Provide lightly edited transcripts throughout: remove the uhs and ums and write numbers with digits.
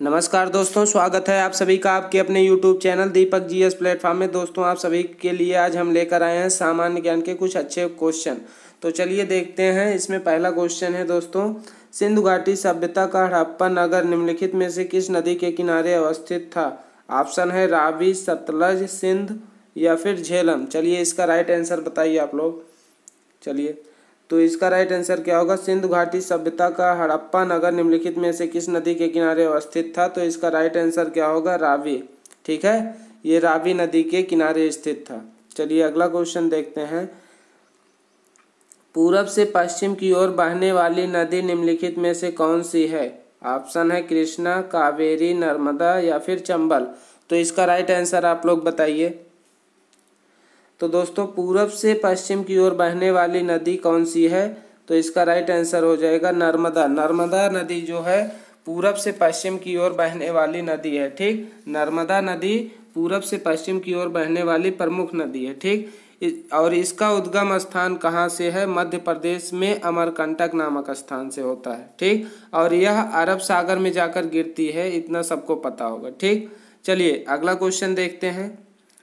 नमस्कार दोस्तों, स्वागत है आप सभी का आपके अपने YouTube चैनल दीपक जीएस प्लेटफॉर्म में। दोस्तों, आप सभी के लिए आज हम लेकर आए हैं सामान्य ज्ञान के कुछ अच्छे क्वेश्चन। तो चलिए देखते हैं। इसमें पहला क्वेश्चन है दोस्तों, सिंधु घाटी सभ्यता का हड़प्पा नगर निम्नलिखित में से किस नदी के किनारे अवस्थित था? ऑप्शन है रावी, सतलज, सिंध या फिर झेलम। चलिए इसका राइट आंसर बताइए आप लोग। चलिए, तो इसका राइट आंसर क्या होगा? सिंधु घाटी सभ्यता का हड़प्पा नगर निम्नलिखित में से किस नदी के किनारे अवस्थित था? तो इसका राइट आंसर क्या होगा? रावी। ठीक है, ये रावी नदी के किनारे स्थित था। चलिए अगला क्वेश्चन देखते हैं। पूरब से पश्चिम की ओर बहने वाली नदी निम्नलिखित में से कौन सी है? ऑप्शन है कृष्णा, कावेरी, नर्मदा या फिर चंबल। तो इसका राइट आंसर आप लोग बताइए। तो दोस्तों, पूरब से पश्चिम की ओर बहने वाली नदी कौन सी है? तो इसका राइट आंसर हो जाएगा नर्मदा। नर्मदा नदी जो है पूरब से पश्चिम की ओर बहने वाली नदी है। ठीक, नर्मदा नदी पूरब से पश्चिम की ओर बहने वाली प्रमुख नदी है। ठीक, और इसका उद्गम स्थान कहाँ से है? मध्य प्रदेश में अमरकंटक नामक स्थान से होता है। ठीक, और यह अरब सागर में जाकर गिरती है, इतना सबको पता होगा। ठीक, चलिए अगला क्वेश्चन देखते हैं।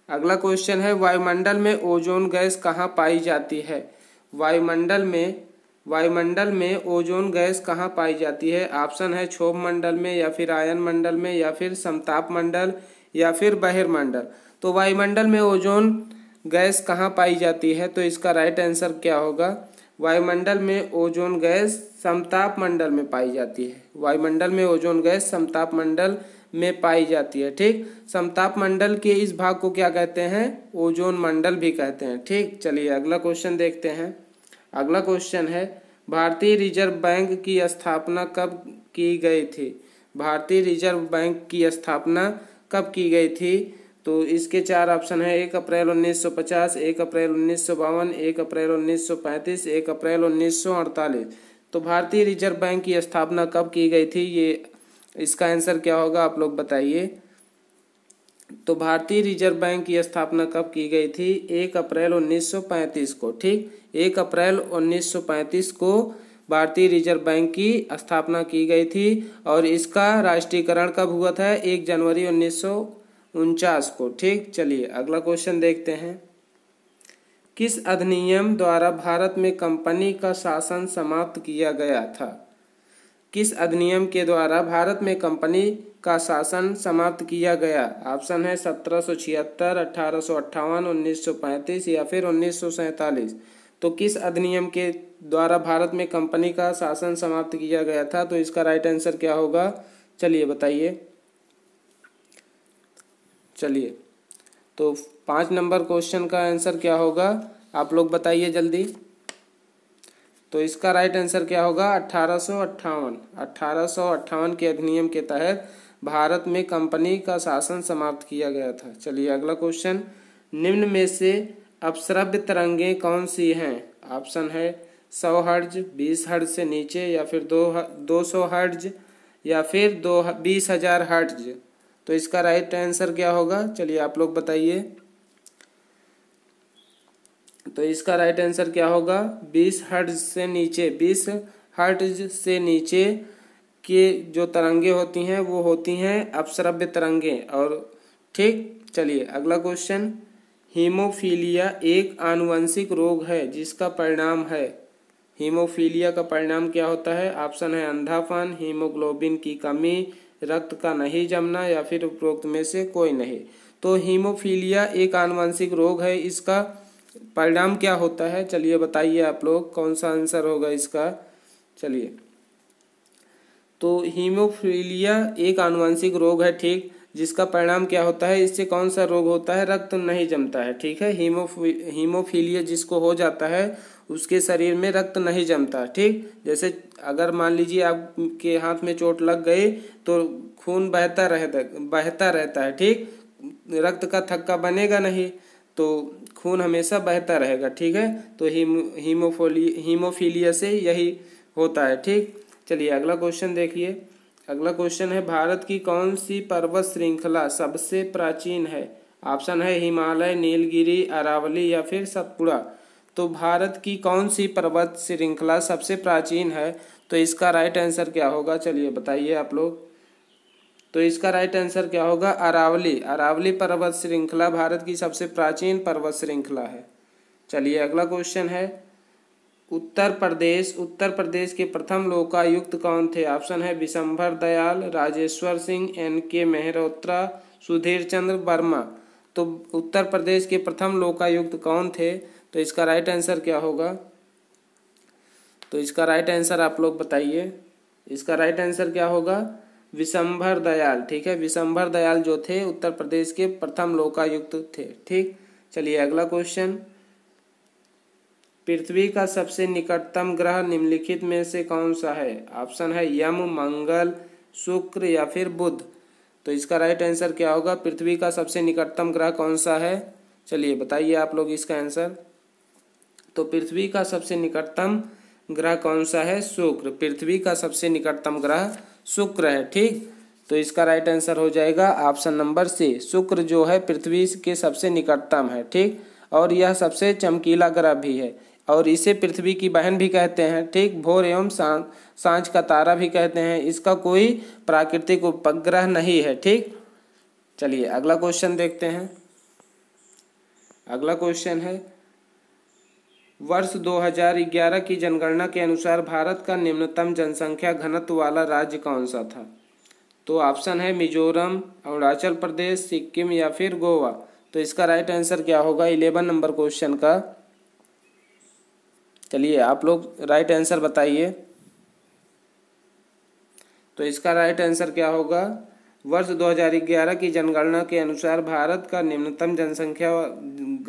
अगला क्वेश्चन है, वायुमंडल में ओजोन गैस कहाँ पाई जाती है? वायुमंडल में ओजोन गैस कहाँ पाई जाती है? ऑप्शन है क्षोभ मंडल में या फिर आयन मंडल में या फिर समताप मंडल या फिर बहिर्मंडल। तो वायुमंडल में ओजोन गैस कहाँ पाई जाती है? तो इसका राइट आंसर क्या होगा? वायुमंडल में ओजोन गैस समताप मंडल में पाई जाती है। वायुमंडल में ओजोन गैस समताप मंडल में पाई जाती है। ठीक, समताप मंडल के इस भाग को क्या कहते हैं? ओजोन मंडल भी कहते हैं। ठीक, चलिए अगला क्वेश्चन देखते हैं। अगला क्वेश्चन है, भारतीय रिजर्व बैंक की स्थापना कब की गई थी? भारतीय रिजर्व बैंक की स्थापना कब की गई थी? तो इसके चार ऑप्शन है। 1 अप्रैल 1950, 1 अप्रैल 1952, 1 अप्रैल 1935, 1 अप्रैल 1948। तो भारतीय रिजर्व बैंक की स्थापना कब की गई थी? ये इसका आंसर क्या होगा आप लोग बताइए। तो भारतीय रिजर्व बैंक की स्थापना कब की गई थी? 1 अप्रैल 1935 को। ठीक, 1 अप्रैल 1935 को भारतीय रिजर्व बैंक की स्थापना की गई थी। और इसका राष्ट्रीयकरण कब हुआ था? 1 जनवरी 1949 को। ठीक, चलिए अगला क्वेश्चन देखते हैं। किस अधिनियम द्वारा भारत में कंपनी का शासन समाप्त किया गया था? किस अधिनियम के द्वारा भारत में कंपनी का शासन समाप्त किया गया? ऑप्शन है 1776, 1858, 1935 या फिर 1947। तो किस अधिनियम के द्वारा भारत में कंपनी का शासन समाप्त किया गया था? तो इसका राइट आंसर क्या होगा? चलिए बताइए। चलिए, तो 5 नंबर क्वेश्चन का आंसर क्या होगा आप लोग बताइए जल्दी। तो इसका राइट आंसर क्या होगा? 1858। 1858 के अधिनियम के तहत भारत में कंपनी का शासन समाप्त किया गया था। चलिए अगला क्वेश्चन, निम्न में से अपश्रव्य तरंगें कौन सी हैं? ऑप्शन है 100 हर्ट्ज, 20 हर्ट्ज से नीचे या फिर 200 हर्ट्ज या फिर 20,000 हर्ट्ज। तो इसका राइट आंसर क्या होगा? चलिए आप लोग बताइए। तो इसका राइट आंसर क्या होगा? 20 हर्ट्ज से नीचे। 20 हर्ट्ज से नीचे के जो तरंगे होती हैं वो होती हैं अपश्रव्य तरंगें। और ठीक, चलिए अगला क्वेश्चन, हीमोफीलिया एक आनुवंशिक रोग है जिसका परिणाम है। हीमोफीलिया का परिणाम क्या होता है? ऑप्शन है अंधापन, हीमोग्लोबिन की कमी, रक्त का नहीं जमना या फिर उपरोक्त में से कोई नहीं। तो हीमोफीलिया एक आनुवंशिक रोग है, इसका परिणाम क्या होता है? चलिए बताइए आप लोग, कौन सा आंसर होगा इसका। चलिए, तो हीमोफीलिया एक आनुवंशिक रोग है। ठीक, जिसका परिणाम क्या होता है? इससे कौन सा रोग होता है? रक्त नहीं जमता है। ठीक है, हीमोफीलिया जिसको हो जाता है उसके शरीर में रक्त नहीं जमता। ठीक, जैसे अगर मान लीजिए आपके हाथ में चोट लग गई तो खून बहता रहता है। ठीक, रक्त का थक्का बनेगा नहीं, तो खून हमेशा बहता रहेगा। ठीक है, तो हीमोफीलिया से यही होता है। ठीक, चलिए अगला क्वेश्चन देखिए। अगला क्वेश्चन है, भारत की कौन सी पर्वत श्रृंखला सबसे प्राचीन है? ऑप्शन है हिमालय, नीलगिरी, अरावली या फिर सतपुड़ा। तो भारत की कौन सी पर्वत श्रृंखला सबसे प्राचीन है? तो इसका राइट आंसर क्या होगा? चलिए बताइए आप लोग। तो इसका राइट आंसर क्या होगा? अरावली। अरावली पर्वत श्रृंखला भारत की सबसे प्राचीन पर्वत श्रृंखला है। चलिए अगला क्वेश्चन है, उत्तर प्रदेश के प्रथम लोकायुक्त कौन थे? ऑप्शन है विशंभर दयाल, राजेश्वर सिंह, NK मेहरोत्रा, सुधीर चंद्र वर्मा। तो उत्तर प्रदेश के प्रथम लोकायुक्त कौन थे? तो इसका राइट आंसर क्या होगा? तो इसका राइट आंसर आप लोग बताइए। इसका राइट आंसर क्या होगा? विशंभर दयाल। ठीक है, विशंभर दयाल जो थे उत्तर प्रदेश के प्रथम लोकायुक्त थे। ठीक, चलिए अगला क्वेश्चन, पृथ्वी का सबसे निकटतम ग्रह निम्नलिखित में से कौन सा है? ऑप्शन है यम, मंगल, शुक्र या फिर बुध। तो इसका राइट आंसर क्या होगा? पृथ्वी का सबसे निकटतम ग्रह कौन सा है? चलिए बताइए आप लोग इसका आंसर। तो पृथ्वी का सबसे निकटतम ग्रह कौन सा है? शुक्र। पृथ्वी का सबसे निकटतम ग्रह शुक्र है। ठीक, तो इसका राइट आंसर हो जाएगा ऑप्शन नंबर सी। शुक्र जो है पृथ्वी के सबसे निकटतम है। ठीक, और यह सबसे चमकीला ग्रह भी है और इसे पृथ्वी की बहन भी कहते हैं। ठीक, भोर एवं सांझ का तारा भी कहते हैं। इसका कोई प्राकृतिक उपग्रह नहीं है। ठीक, चलिए अगला क्वेश्चन देखते हैं। अगला क्वेश्चन है, वर्ष 2011 की जनगणना के अनुसार भारत का निम्नतम जनसंख्या घनत्व वाला राज्य कौन सा था? तो ऑप्शन है मिजोरम, अरुणाचल प्रदेश, सिक्किम या फिर गोवा। तो इसका राइट आंसर क्या होगा 11 नंबर क्वेश्चन का? चलिए आप लोग राइट आंसर बताइए। तो इसका राइट आंसर क्या होगा? वर्ष 2011 की जनगणना के अनुसार भारत का निम्नतम जनसंख्या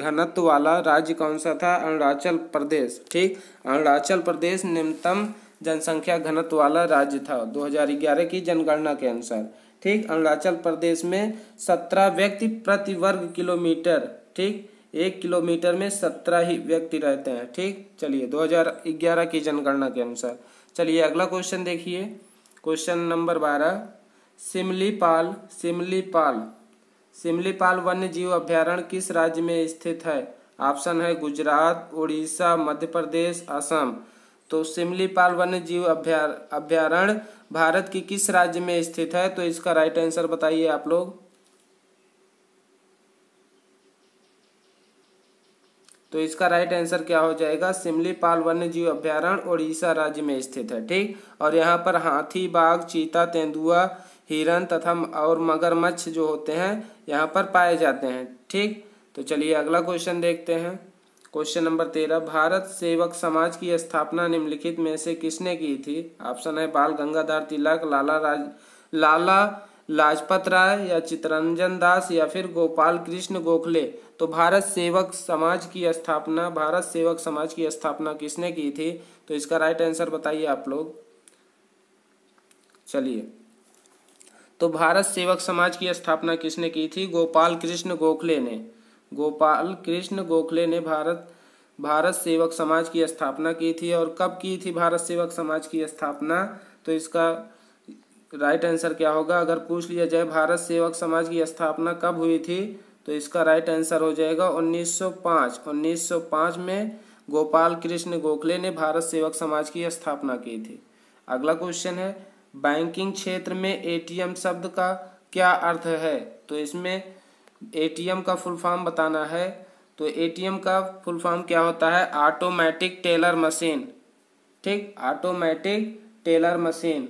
घनत्व वाला राज्य कौन सा था? अरुणाचल प्रदेश। ठीक, अरुणाचल प्रदेश निम्नतम जनसंख्या घनत्व वाला राज्य था 2011 की जनगणना के अनुसार। ठीक, अरुणाचल प्रदेश में 17 व्यक्ति प्रति वर्ग किलोमीटर। ठीक, 1 किलोमीटर में 17 ही व्यक्ति रहते हैं। ठीक, चलिए 2011 की जनगणना के अनुसार। चलिए अगला क्वेश्चन देखिए, क्वेश्चन नंबर 12, सिमलीपाल वन्य जीव अभयारण्य किस राज्य में स्थित है? ऑप्शन है गुजरात, उड़ीसा, मध्य प्रदेश, असम। तो सिमलीपाल वन्य जीव अभयारण्य भारत की किस राज्य में स्थित है? तो इसका राइट आंसर बताइए आप लोग। तो इसका राइट आंसर क्या हो जाएगा? सिमलीपाल वन्य जीव अभयारण्य उड़ीसा राज्य में स्थित है। ठीक, और यहाँ पर हाथी, बाघ, चीता, तेंदुआ, हिरन तथा और मगरमच्छ जो होते हैं यहाँ पर पाए जाते हैं। ठीक, तो चलिए अगला क्वेश्चन देखते हैं। क्वेश्चन नंबर 13, भारत सेवक समाज की स्थापना निम्नलिखित में से किसने की थी? ऑप्शन है बाल गंगाधर तिलक, लाला लाजपत राय या चित्तरंजन दास या फिर गोपाल कृष्ण गोखले। तो भारत सेवक समाज की स्थापना किसने की थी? तो इसका राइट आंसर बताइए आप लोग। चलिए, तो भारत सेवक समाज की स्थापना किसने की थी? गोपाल कृष्ण गोखले ने भारत सेवक समाज की स्थापना की थी। और कब की थी भारत सेवक समाज की स्थापना? तो इसका राइट आंसर क्या होगा? अगर पूछ लिया जाए भारत सेवक समाज की स्थापना कब हुई थी, तो इसका राइट आंसर हो जाएगा 1905 में गोपाल कृष्ण गोखले ने भारत सेवक समाज की स्थापना की थी। अगला क्वेश्चन है, बैंकिंग क्षेत्र में ATM शब्द का क्या अर्थ है? तो इसमें ATM का फुल फॉर्म बताना है। तो ATM का फुल फॉर्म क्या होता है? Automatic teller machine. ठीक, ऑटोमेटिक टेलर मशीन।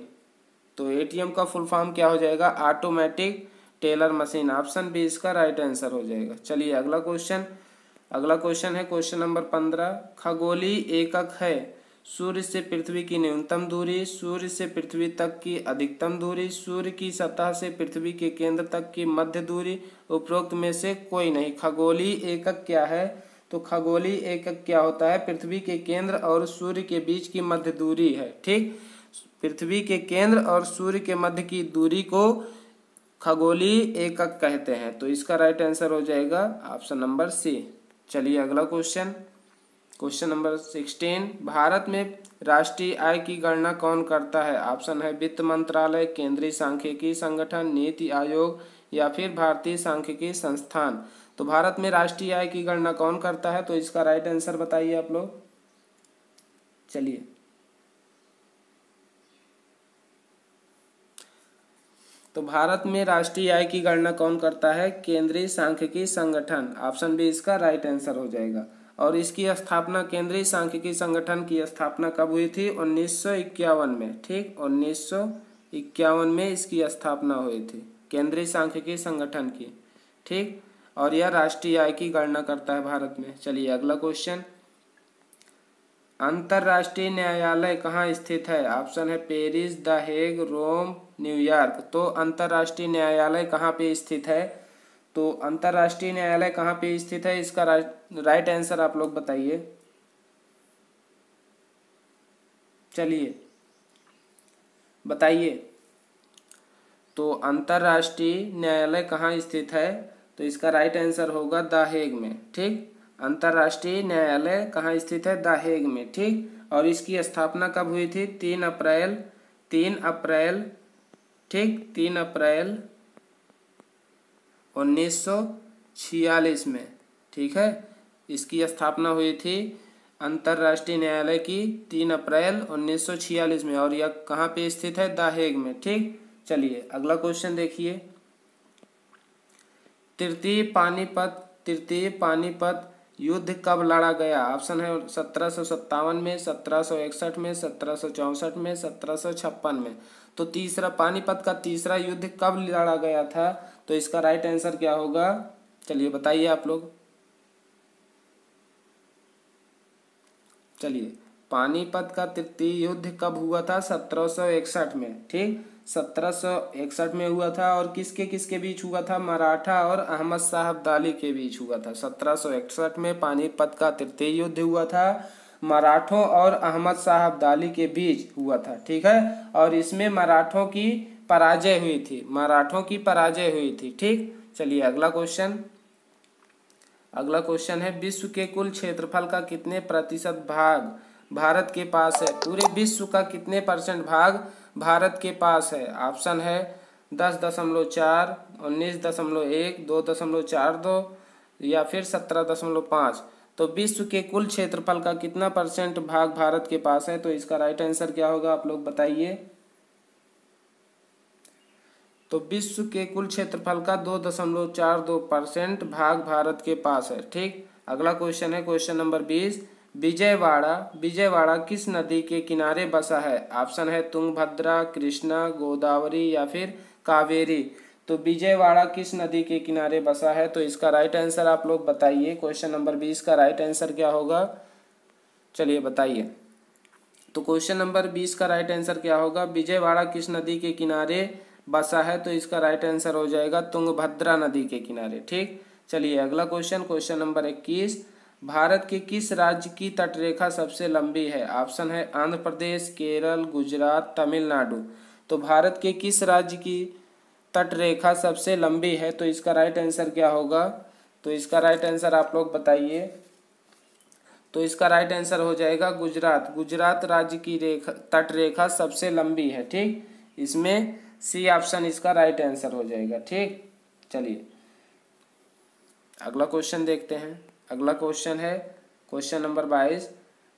तो ATM का फुल फॉर्म क्या हो जाएगा? Automatic teller machine. Option B इसका राइट आंसर हो जाएगा। चलिए अगला क्वेश्चन है क्वेश्चन नंबर 15, खगोलीय एकक है सूर्य से पृथ्वी की न्यूनतम दूरी, सूर्य से पृथ्वी तक की अधिकतम दूरी, सूर्य की सतह से पृथ्वी के केंद्र तक की मध्य दूरी, उपरोक्त में से कोई नहीं। खगोलीय एकक क्या है? तो खगोलीय एकक क्या होता है? पृथ्वी के केंद्र और सूर्य के बीच की मध्य दूरी है। ठीक, पृथ्वी के केंद्र और सूर्य के मध्य की दूरी को खगोलीय एकक कहते हैं। तो इसका राइट आंसर हो जाएगा ऑप्शन नंबर सी। चलिए अगला क्वेश्चन नंबर 16, भारत में राष्ट्रीय आय की गणना कौन करता है? ऑप्शन है वित्त मंत्रालय, केंद्रीय सांख्यिकी संगठन, नीति आयोग या फिर भारतीय सांख्यिकी संस्थान। तो भारत में राष्ट्रीय आय की गणना कौन करता है? तो इसका राइट आंसर बताइए आप लोग। चलिए, तो भारत में राष्ट्रीय आय की गणना कौन करता है? केंद्रीय सांख्यिकी संगठन। ऑप्शन बी इसका राइट आंसर हो जाएगा। और इसकी स्थापना, केंद्रीय सांख्यिकी संगठन की स्थापना कब हुई थी? 1951 में। ठीक, 1951 में इसकी स्थापना हुई थी, केंद्रीय सांख्यिकी संगठन की। ठीक, और यह राष्ट्रीय आय की गणना करता है भारत में। चलिए अगला क्वेश्चन, अंतर्राष्ट्रीय न्यायालय कहाँ स्थित है? ऑप्शन है Paris, the Hague, Rome, New York. तो अंतर्राष्ट्रीय न्यायालय कहाँ पे स्थित है? तो अंतर्राष्ट्रीय न्यायालय कहाँ पे स्थित है, इसका राइट आंसर आप लोग बताइए। चलिए बताइए। तो अंतर्राष्ट्रीय न्यायालय कहाँ स्थित है? तो इसका राइट आंसर होगा द हेग में। ठीक, अंतर्राष्ट्रीय न्यायालय कहाँ स्थित है? द हेग में। ठीक, और इसकी स्थापना कब हुई थी? 3 अप्रैल ठीक, 3 अप्रैल 1946 में। ठीक है, इसकी स्थापना हुई थी अंतर्राष्ट्रीय न्यायालय की 3 अप्रैल 1946 में, और यह कहाँ पे स्थित है? द हेग में। ठीक, चलिए अगला क्वेश्चन देखिए, तृतीय पानीपत युद्ध कब लड़ा गया? ऑप्शन है 1757 में, 1761 में, 1764 में, 1756 में। तो तीसरा पानीपत का तीसरा युद्ध कब लड़ा गया था? तो इसका राइट आंसर क्या होगा? चलिए बताइए आप लोग। चलिए, पानीपत का तृतीय युद्ध कब हुआ था? 1761 में। ठीक, 1761 में हुआ था, और किसके किसके बीच हुआ था? मराठा और अहमद शाह अब्दाली के बीच हुआ था। 1761 में पानीपत का तृतीय युद्ध हुआ था, मराठों और अहमद शाह अब्दाली के बीच हुआ था। ठीक है, और इसमें मराठों की पराजय हुई थी। ठीक, चलिए अगला क्वेश्चन है, विश्व के कुल क्षेत्रफल का कितने प्रतिशत भाग भारत के पास है? पूरे विश्व का कितने % भाग भारत के पास है? ऑप्शन है 10.4, 19.1, 2.42 या फिर 17.5। तो विश्व के कुल क्षेत्रफल का कितना % भाग भारत के पास है? तो इसका राइट आंसर क्या होगा, आप लोग बताइए। तो विश्व के कुल क्षेत्रफल का 2.42% भाग भारत के पास है। ठीक, अगला क्वेश्चन है क्वेश्चन नंबर 20, विजयवाड़ा किस नदी के किनारे बसा है? ऑप्शन है तुंगभद्रा, कृष्णा, गोदावरी या फिर कावेरी। तो विजयवाड़ा किस नदी के किनारे बसा है? तो इसका राइट आंसर आप लोग बताइए। क्वेश्चन नंबर 20 का राइट आंसर क्या होगा? चलिए बताइए। तो क्वेश्चन नंबर 20 का राइट आंसर क्या होगा? विजयवाड़ा किस नदी के किनारे बसा है? तो इसका राइट आंसर हो जाएगा तुंगभद्रा नदी के किनारे। ठीक, चलिए अगला क्वेश्चन नंबर 21, भारत के किस राज्य की तटरेखा सबसे लंबी है? ऑप्शन है आंध्र प्रदेश, केरल, गुजरात, तमिलनाडु। तो भारत के किस राज्य की तटरेखा सबसे लंबी है? तो इसका राइट आंसर क्या होगा? तो इसका राइट आंसर आप लोग बताइए। तो इसका राइट आंसर हो जाएगा गुजरात राज्य की तटरेखा सबसे लंबी है। ठीक, इसमें सी ऑप्शन इसका राइट आंसर हो जाएगा। ठीक, चलिए अगला क्वेश्चन देखते हैं। अगला क्वेश्चन है क्वेश्चन नंबर 22,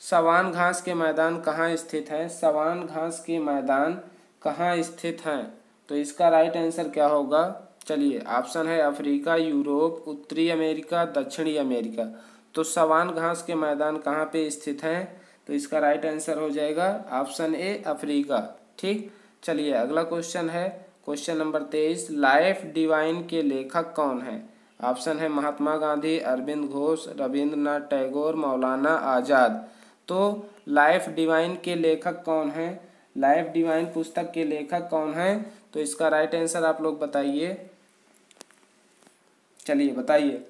सवान घास के मैदान कहाँ स्थित हैं? सवान घास के मैदान कहाँ स्थित हैं? तो इसका राइट आंसर क्या होगा? चलिए, ऑप्शन है अफ्रीका, यूरोप, उत्तरी अमेरिका, दक्षिणी अमेरिका। तो सवान घास के मैदान कहाँ पे स्थित हैं? तो इसका राइट आंसर हो जाएगा ऑप्शन ए अफ्रीका। ठीक, चलिए अगला क्वेश्चन है क्वेश्चन नंबर 23, लाइफ डिवाइन के लेखक कौन है? ऑप्शन है महात्मा गांधी, अरविंद घोष, रविंद्रनाथ टैगोर, मौलाना आजाद। तो लाइफ डिवाइन के लेखक कौन है? लाइफ डिवाइन पुस्तक के लेखक कौन है? तो इसका राइट आंसर आप लोग बताइए। चलिए बताइए।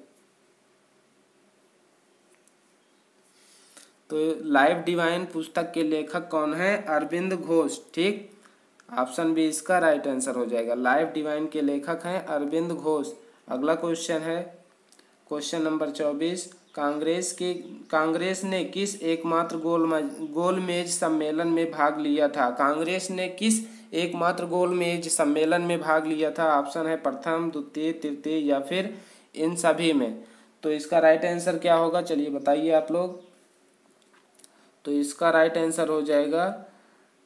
तो लाइफ डिवाइन पुस्तक के लेखक कौन है? अरविंद घोष। ठीक, ऑप्शन बी इसका राइट आंसर हो जाएगा। लाइफ डिवाइन के लेखक हैं अरविंद घोष। अगला क्वेश्चन है क्वेश्चन नंबर 24, कांग्रेस ने किस एकमात्र गोलमेज सम्मेलन में भाग लिया था? कांग्रेस ने किस एकमात्र गोलमेज सम्मेलन में भाग लिया था? ऑप्शन है प्रथम, द्वितीय, तृतीय या फिर इन सभी में। तो इसका राइट आंसर क्या होगा? चलिए बताइए आप लोग। तो इसका राइट आंसर हो जाएगा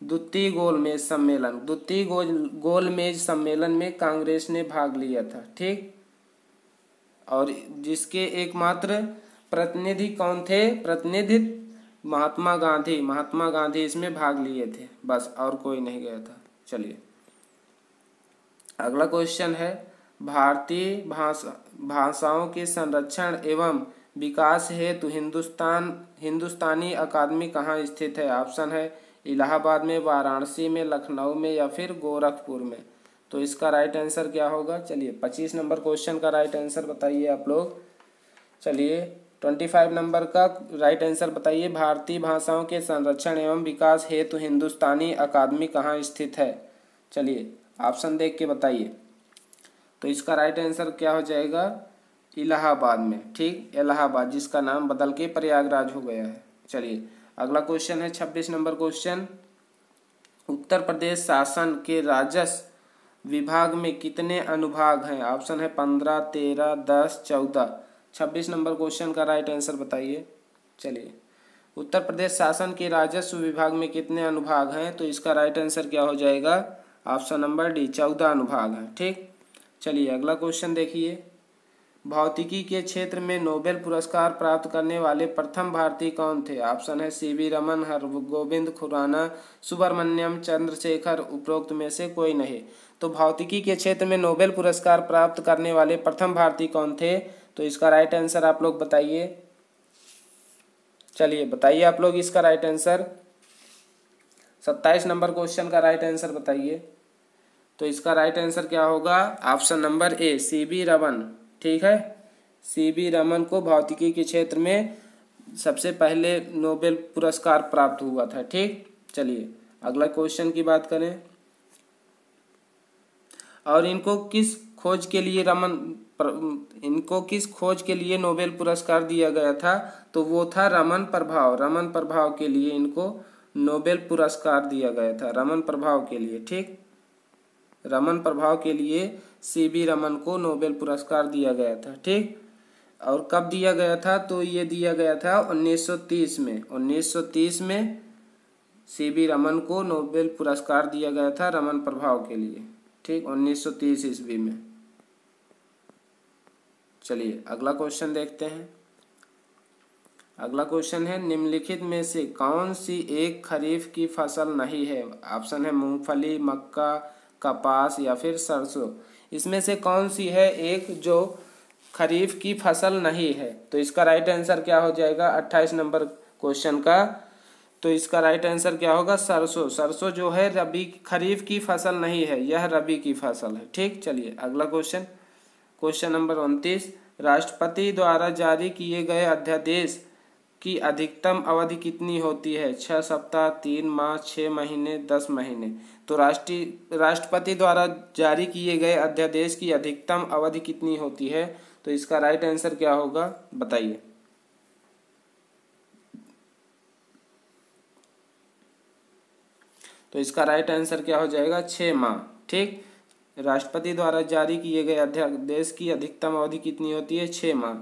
द्वितीय गोलमेज सम्मेलन, द्वितीय गोलमेज सम्मेलन में कांग्रेस ने भाग लिया था। ठीक, और जिसके एकमात्र प्रतिनिधि कौन थे? प्रतिनिधि महात्मा गांधी, महात्मा गांधी इसमें भाग लिए थे, बस, और कोई नहीं गया था। चलिए अगला क्वेश्चन है, भारतीय भाषाओं के संरक्षण एवं विकास हेतु हिंदुस्तानी अकादमी कहाँ स्थित है? ऑप्शन है इलाहाबाद में, वाराणसी में, लखनऊ में या फिर गोरखपुर में। तो इसका राइट आंसर क्या होगा? चलिए 25 नंबर क्वेश्चन का राइट आंसर बताइए आप लोग। चलिए 25 नंबर का राइट आंसर बताइए, भारतीय भाषाओं के संरक्षण एवं विकास हेतु हिंदुस्तानी अकादमी कहाँ स्थित है? चलिए ऑप्शन देख के बताइए। तो इसका राइट आंसर क्या हो जाएगा? इलाहाबाद में। ठीक, इलाहाबाद, जिसका नाम बदल के प्रयागराज हो गया है। चलिए अगला क्वेश्चन है 26 नंबर क्वेश्चन, उत्तर प्रदेश शासन के राजस्व विभाग में कितने अनुभाग हैं? ऑप्शन है 15, 13, 10, 14। 26 नंबर क्वेश्चन का राइट आंसर बताइए। चलिए उत्तर प्रदेश शासन के राजस्व विभाग में कितने अनुभाग हैं? तो इसका राइट आंसर क्या हो जाएगा? ऑप्शन नंबर डी, 14 अनुभाग हैं। ठीक, चलिए अगला क्वेश्चन देखिए, भौतिकी के क्षेत्र में नोबेल पुरस्कार प्राप्त करने वाले प्रथम भारतीय कौन थे? ऑप्शन है सीवी रमन, हरगोविंद खुराना, सुब्रमण्यम चंद्रशेखर, उपरोक्त में से कोई नहीं। तो भौतिकी के क्षेत्र में नोबेल पुरस्कार प्राप्त करने वाले प्रथम भारतीय कौन थे? तो इसका राइट आंसर आप लोग बताइए। चलिए बताइए आप लोग इसका राइट आंसर। 27 नंबर क्वेश्चन का राइट आंसर बताइए। तो इसका राइट आंसर क्या होगा? Option number A, CV Raman. ठीक है, सीवी रमन को भौतिकी के क्षेत्र में सबसे पहले नोबेल पुरस्कार प्राप्त हुआ था। ठीक, चलिए अगला क्वेश्चन की बात करें, और इनको किस खोज के लिए नोबेल पुरस्कार दिया गया था? तो वो था रमन प्रभाव। रमन प्रभाव के लिए इनको नोबेल पुरस्कार दिया गया था, रमन प्रभाव के लिए। ठीक, रमन प्रभाव के लिए सीवी रमन को नोबेल पुरस्कार दिया गया था। ठीक, और कब दिया गया था? तो ये दिया गया था 1930 में। 1930 में सीवी रमन को नोबेल पुरस्कार दिया गया था रमन प्रभाव के लिए। ठीक, 1930 ईस्वी में। चलिए अगला क्वेश्चन देखते हैं। अगला क्वेश्चन है, निम्नलिखित में से कौन सी एक खरीफ की फसल नहीं है? ऑप्शन है मूंगफली, मक्का, कपास या फिर सरसों। इसमें से कौन सी है एक जो खरीफ की फसल नहीं है? तो इसका राइट आंसर क्या हो जाएगा 28 नंबर क्वेश्चन का? तो इसका राइट आंसर क्या होगा? सरसों। सरसों जो है रबी खरीफ की फसल नहीं है, यह रबी की फसल है। ठीक, चलिए अगला क्वेश्चन, क्वेश्चन नंबर 29, राष्ट्रपति द्वारा जारी किए गए अध्यादेश की अधिकतम अवधि कितनी होती है? 6 सप्ताह, 3 माह, 6 महीने, 10 महीने। तो राष्ट्रपति द्वारा जारी किए गए अध्यादेश की अधिकतम अवधि कितनी होती है? तो इसका राइट आंसर क्या होगा बताइए। तो इसका राइट आंसर क्या हो जाएगा? 6 माह। ठीक, राष्ट्रपति द्वारा जारी किए गए अध्यादेश की अधिकतम अवधि कितनी होती है? 6 माह।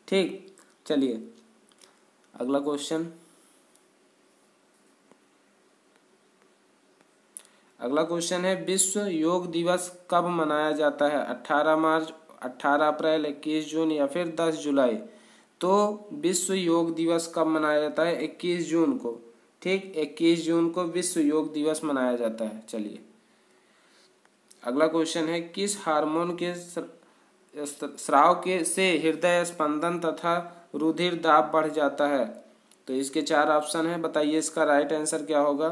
ठीक, चलिए अगला क्वेश्चन, अगला क्वेश्चन है, विश्व योग दिवस कब मनाया जाता है? 18 मार्च, 18 अप्रैल, 21 जून या फिर 10 जुलाई। तो विश्व योग दिवस कब मनाया जाता है? 21 जून को। ठीक, 21 जून को विश्व योग दिवस मनाया जाता है। चलिए अगला क्वेश्चन है, किस हार्मोन के स्राव के से हृदय स्पंदन तथा रुधिर दाब बढ़ जाता है? तो इसके 4 ऑप्शन है, बताइए इसका राइट आंसर क्या होगा।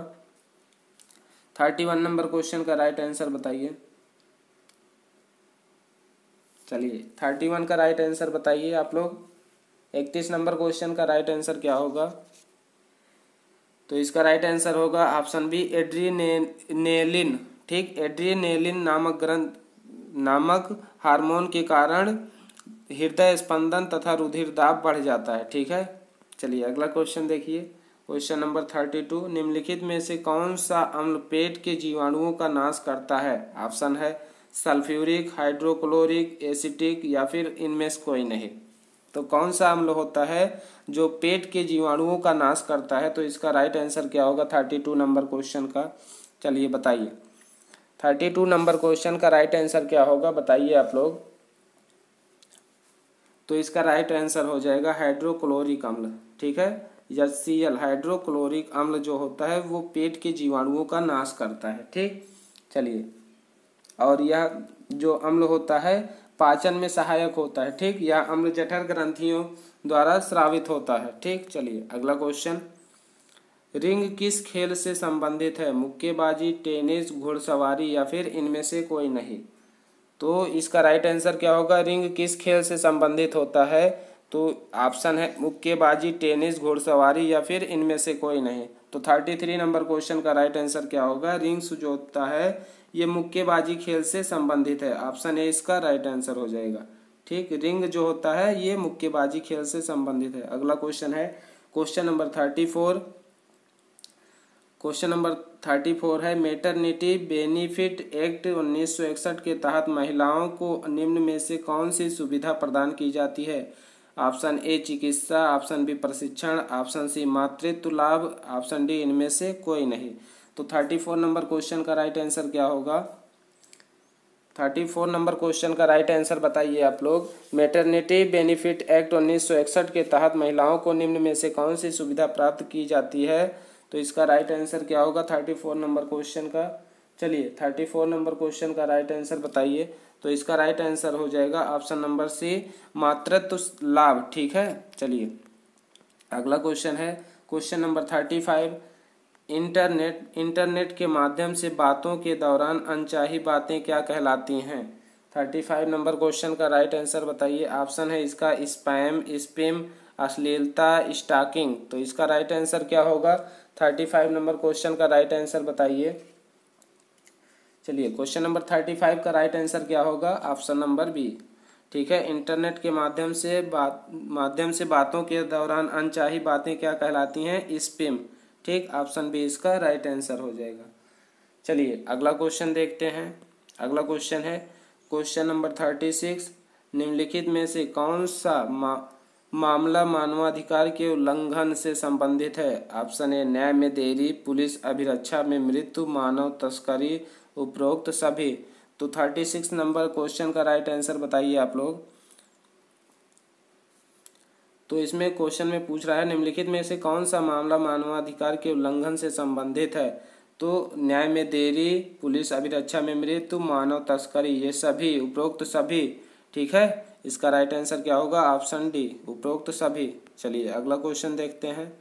31 नंबर क्वेश्चन का राइट आंसर बताइए। चलिए 31 का राइट आंसर बताइए आप लोग। 31 नंबर क्वेश्चन का राइट आंसर क्या होगा? तो इसका राइट आंसर होगा ऑप्शन बी, एड्रीनेलिन। ठीक, एड्रीनेलिन नामक हार्मोन के कारण हृदय स्पंदन तथा रुधिर दाब बढ़ जाता है। ठीक है, चलिए अगला क्वेश्चन देखिए, क्वेश्चन नंबर 32, निम्नलिखित में से कौन सा अम्ल पेट के जीवाणुओं का नाश करता है? ऑप्शन है सल्फ्यूरिक, हाइड्रोक्लोरिक, एसिटिक या फिर इनमें से कोई नहीं। तो कौन सा अम्ल होता है जो पेट के जीवाणुओं का नाश करता है? तो इसका राइट आंसर क्या होगा 32 नंबर क्वेश्चन का? चलिए बताइए 32 नंबर क्वेश्चन का राइट आंसर क्या होगा, बताइए आप लोग। तो इसका राइट आंसर हो जाएगा हाइड्रोक्लोरिक अम्ल। ठीक है, HCl हाइड्रोक्लोरिक अम्ल जो होता है वो पेट के जीवाणुओं का नाश करता है। ठीक, चलिए, और यह जो अम्ल होता है पाचन में सहायक होता है। ठीक, यह अम्ल जठर ग्रंथियों द्वारा स्रावित होता है। ठीक, चलिए अगला क्वेश्चन, रिंग किस खेल से संबंधित है? मुक्केबाजी, टेनिस, घुड़सवारी या फिर इनमें से कोई नहीं? तो इसका राइट आंसर क्या होगा? रिंग किस खेल से संबंधित होता है? तो ऑप्शन है मुक्केबाजी, टेनिस, घुड़सवारी या फिर इनमें से कोई नहीं। तो 33 नंबर क्वेश्चन का राइट आंसर क्या होगा? रिंग्स जो होता है ये मुक्केबाजी खेल से संबंधित है। ऑप्शन ए इसका राइट आंसर हो जाएगा। ठीक, रिंग जो होता है ये मुक्केबाजी खेल से संबंधित है। अगला क्वेश्चन है क्वेश्चन नंबर 34। क्वेश्चन नंबर 34 है मैटरनिटी बेनिफिट एक्ट 1961 के तहत महिलाओं को निम्न में से कौन सी सुविधा प्रदान की जाती है? ऑप्शन ए चिकित्सा, ऑप्शन बी प्रशिक्षण, ऑप्शन सी मातृत्व लाभ, ऑप्शन डी इनमें से कोई नहीं। तो 34 नंबर क्वेश्चन का राइट आंसर क्या होगा? 34 नंबर क्वेश्चन का राइट आंसर बताइए आप लोग। मैटरनिटी बेनिफिट एक्ट 1961 के तहत महिलाओं को निम्न में से कौन सी सुविधा प्राप्त की जाती है? तो इसका राइट आंसर क्या होगा 34 नंबर क्वेश्चन का? चलिए 34 नंबर क्वेश्चन का राइट आंसर बताइए। तो इसका राइट आंसर हो जाएगा ऑप्शन नंबर सी मातृत्व लाभ। ठीक है, चलिए अगला क्वेश्चन है क्वेश्चन नंबर 35। इंटरनेट के माध्यम से बातों के दौरान अनचाही बातें क्या कहलाती हैं? 35 नंबर क्वेश्चन का राइट आंसर बताइए। ऑप्शन है इसका स्पैम, स्पैम, अश्लीलता, स्टॉकिंग। तो इसका राइट आंसर क्या होगा? 35 नंबर क्वेश्चन का राइट आंसर बताइए। चलिए क्वेश्चन नंबर 35 का राइट आंसर क्या होगा? Option number B. ठीक है, इंटरनेट के माध्यम से बातों के दौरान अनचाही बातें क्या कहलाती हैं? स्पैम। ठीक, ऑप्शन बी इसका राइट आंसर हो जाएगा। चलिए अगला क्वेश्चन देखते हैं। अगला क्वेश्चन है क्वेश्चन नंबर 36। निम्नलिखित में से कौन सा मामला मानवाधिकार के उल्लंघन से संबंधित है? ऑप्शन ए न्याय में देरी, पुलिस अभिरक्षा में मृत्यु, मानव तस्करी, उपरोक्त सभी। तो 36 नंबर क्वेश्चन का राइट आंसर बताइए आप लोग। तो इसमें क्वेश्चन में पूछ रहा है निम्नलिखित में से कौन सा मामला मानवाधिकार के उल्लंघन से संबंधित है? तो न्याय में देरी, पुलिस अभिरक्षा में मृत्यु, मानव तस्करी, ये सभी, उपरोक्त सभी। ठीक है, इसका राइट आंसर क्या होगा? ऑप्शन डी उपरोक्त सभी। चलिए अगला क्वेश्चन देखते हैं।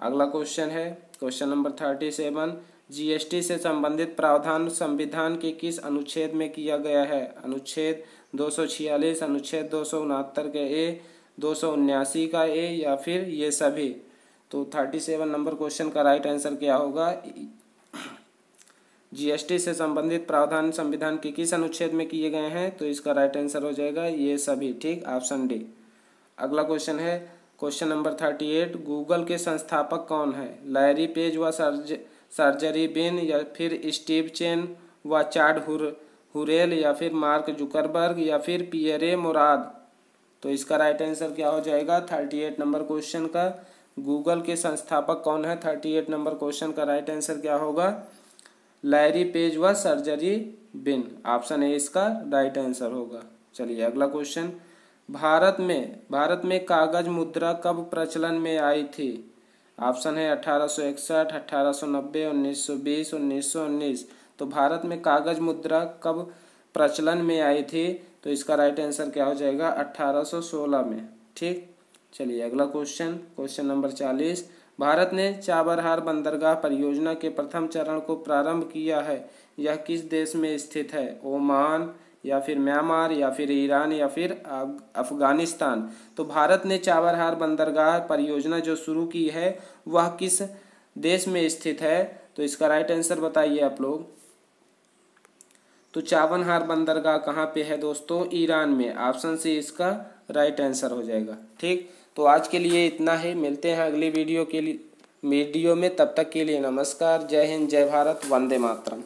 अगला क्वेश्चन है क्वेश्चन नंबर 37। जीएसटी से संबंधित प्रावधान संविधान के किस अनुच्छेद में किया गया है? अनुच्छेद 246, अनुच्छेद 269 के ए, 279 का ए या फिर ये सभी? तो 37 नंबर क्वेश्चन का राइट आंसर क्या होगा? जीएसटी से संबंधित प्रावधान संविधान के किस अनुच्छेद में किए गए हैं? तो इसका राइट आंसर हो जाएगा ये सभी। ठीक, ऑप्शन डी। अगला क्वेश्चन है क्वेश्चन नंबर 38। गूगल के संस्थापक कौन है? लैरी पेज व सर्जरी बिन या फिर स्टीव चेन व चाड हुरेल या फिर मार्क जुकरबर्ग या फिर पियरे मोराद? तो इसका राइट आंसर क्या हो जाएगा 38 नंबर क्वेश्चन का? गूगल के संस्थापक कौन है? 38 नंबर क्वेश्चन का राइट आंसर क्या होगा? लैरी पेज व सर्जरी बिन। ऑप्शन ए इसका राइट आंसर होगा। चलिए अगला क्वेश्चन। भारत में कागज मुद्रा कब प्रचलन में आई थी? ऑप्शन है 1861, 1890, 1920, 1919। तो भारत में कागज मुद्रा कब प्रचलन में आई थी? तो इसका राइट आंसर क्या हो जाएगा? 1816 में। ठीक, चलिए अगला क्वेश्चन क्वेश्चन नंबर 40। भारत ने चाबहार बंदरगाह परियोजना के प्रथम चरण को प्रारंभ किया है। यह किस देश में स्थित है? ओमान या फिर म्यांमार या फिर ईरान या फिर अफगानिस्तान? तो भारत ने चाबहार बंदरगाह परियोजना जो शुरू की है वह किस देश में स्थित है? तो इसका राइट आंसर बताइए आप लोग। तो चाबहार बंदरगाह कहाँ पे है दोस्तों? ईरान में। ऑप्शन सी इसका राइट आंसर हो जाएगा। ठीक, तो आज के लिए इतना ही। मिलते हैं अगली वीडियो में। तब तक के लिए नमस्कार। जय हिंद, जय भारत, वंदे मातरम।